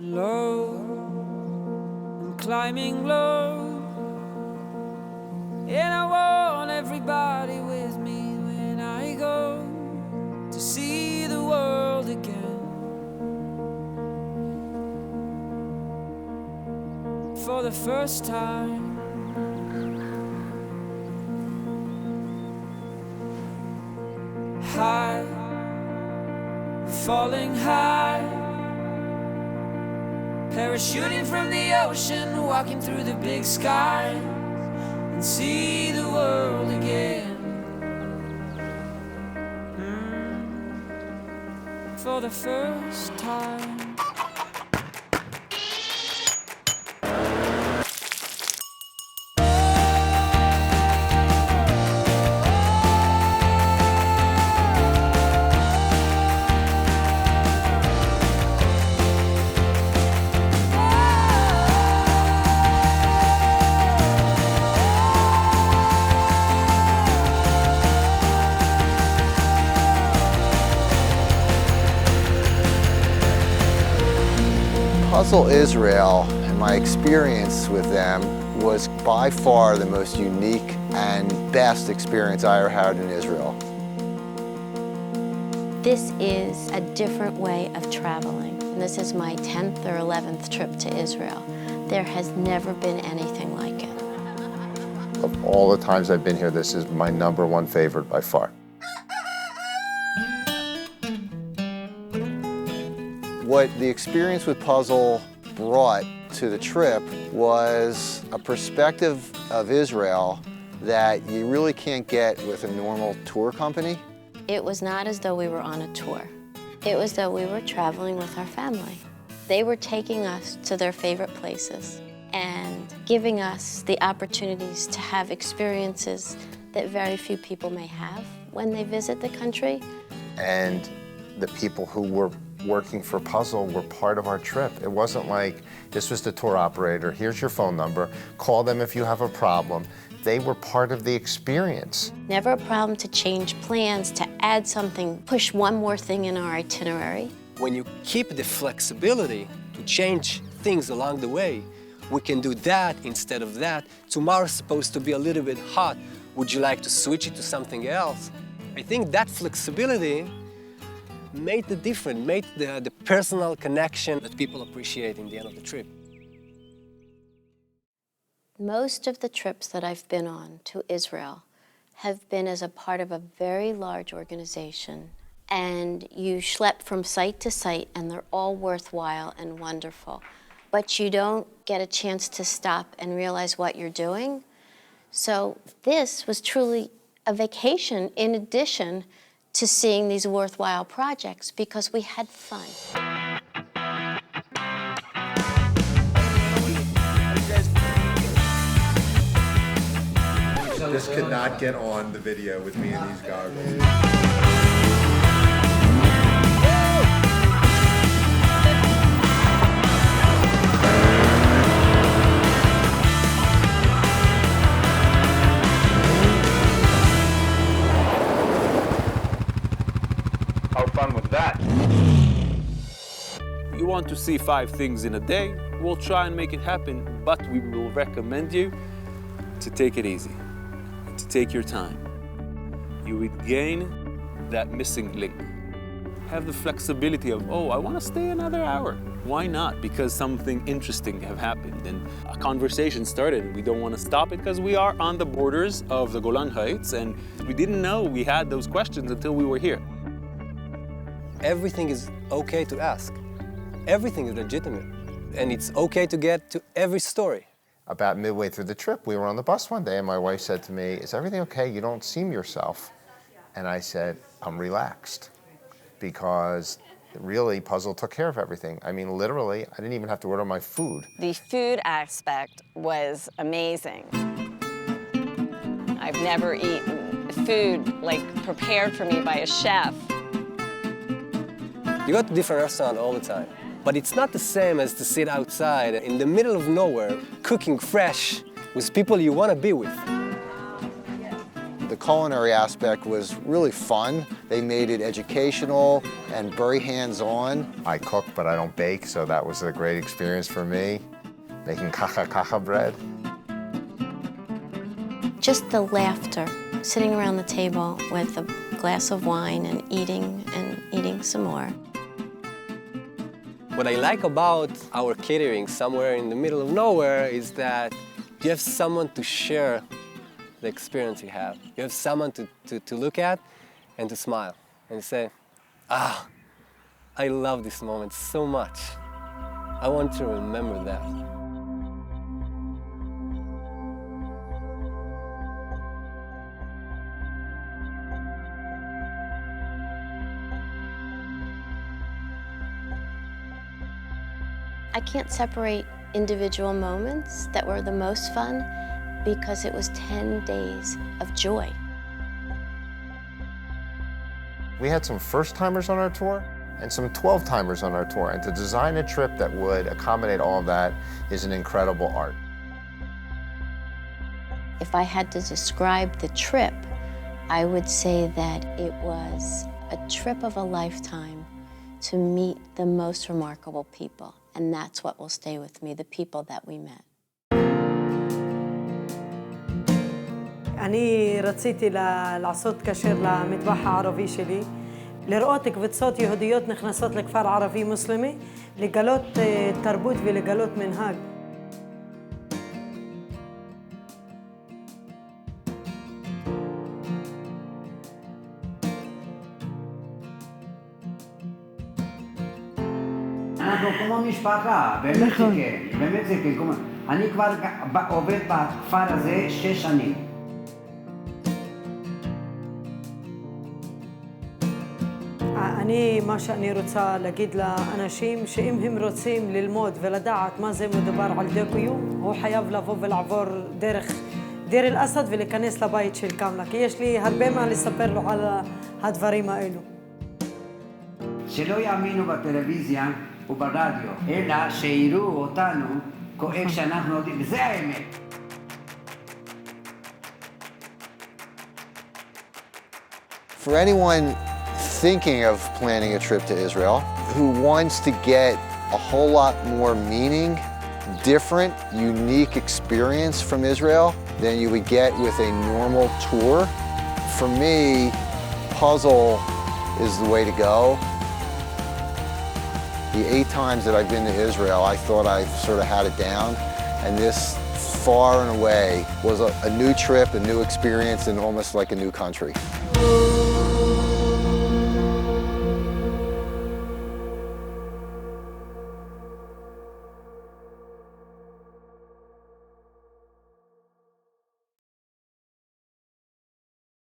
Low, I'm climbing low, and I want everybody with me when I go to see the world again. For the first time, high, falling high, parachuting from the ocean, walking through the big sky, and see the world again. For the first time. Puzzle Israel and my experience with them was by far the most unique and best experience I ever had in Israel. This is a different way of traveling. This is my 10th or 11th trip to Israel. There has never been anything like it. Of all the times I've been here, this is my #1 favorite by far. What the experience with Puzzle brought to the trip was a perspective of Israel that you really can't get with a normal tour company. It was not as though we were on a tour. It was though we were traveling with our family. They were taking us to their favorite places and giving us the opportunities to have experiences that very few people may have when they visit the country. And the people who were working for Puzzle were part of our trip. It wasn't like this was the tour operator, here's your phone number, call them if you have a problem. They were part of the experience. Never a problem to change plans, to add something, push one more thing in our itinerary. When you keep the flexibility to change things along the way, we can do that instead of that. Tomorrow's supposed to be a little bit hot. Would you like to switch it to something else? I think that flexibility made the difference, made the personal connection that people appreciate in the end of the trip. Most of the trips that I've been on to Israel have been as a part of a very large organization. And you schlep from site to site, and they're all worthwhile and wonderful. But you don't get a chance to stop and realize what you're doing. So this was truly a vacation in addition to seeing these worthwhile projects because we had fun. This could not get on the video with me in these goggles. How fun was that? You want to see 5 things in a day, we'll try and make it happen, but we will recommend you to take it easy, to take your time. You would gain that missing link. Have the flexibility of, oh, I want to stay another hour. Why not? Because something interesting have happened and a conversation started. We don't want to stop it because we are on the borders of the Golan Heights and we didn't know we had those questions until we were here. Everything is okay to ask. Everything is legitimate. And it's okay to get to every story. About midway through the trip, we were on the bus one day and my wife said to me, is everything okay? You don't seem yourself. And I said, I'm relaxed. Because really, Puzzle took care of everything. I mean, literally, I didn't even have to order my food. The food aspect was amazing. I've never eaten food like prepared for me by a chef. You go to different restaurants all the time, but it's not the same as to sit outside in the middle of nowhere, cooking fresh with people you want to be with. The culinary aspect was really fun. They made it educational and very hands-on. I cook, but I don't bake, so that was a great experience for me, making kacha bread. Just the laughter, sitting around the table with a glass of wine and eating some more. What I like about our catering somewhere in the middle of nowhere is that you have someone to share the experience you have. You have someone to look at and to smile and say, I love this moment so much. I want to remember that. I can't separate individual moments that were the most fun because it was 10 days of joy. We had some first-timers on our tour and some 12-timers on our tour, and to design a trip that would accommodate all of that is an incredible art. If I had to describe the trip, I would say that it was a trip of a lifetime to meet the most remarkable people. And that's what will stay with me, the people that we met. أنا رצيתי לעשות كشر למטבח הערבי שלי, לראות קבוצות יהודיות נכנסות לכפר ערבי מוסלמי, לגלות תרבות ולגלות מנהג. אנחנו כמו משפחה, באמת זה כן, באמת זה כן. אני כבר עובד בכפר הזה 6 שנים. מה שאני רוצה להגיד לאנשים, שאם הם רוצים ללמוד ולדעת מה זה מדובר על דו-קיום, הוא חייב לבוא ולעבור דרך דיר אל-אסד ולהיכנס לבית של קמלה, כי יש לי הרבה מה לספר לו על הדברים האלו. שלא יאמינו בטלוויזיה וברדיו, אלא שיראו אותנו כואב שאנחנו יודעים, וזה האמת. For anyone thinking of planning a trip to Israel, who wants to get a whole lot more meaning, different, unique experience from Israel than you would get with a normal tour, for me, puzzle is the way to go. The 8 times that I've been to Israel, I thought I sort of had it down, and this far and away was a new trip, a new experience, and almost like a new country.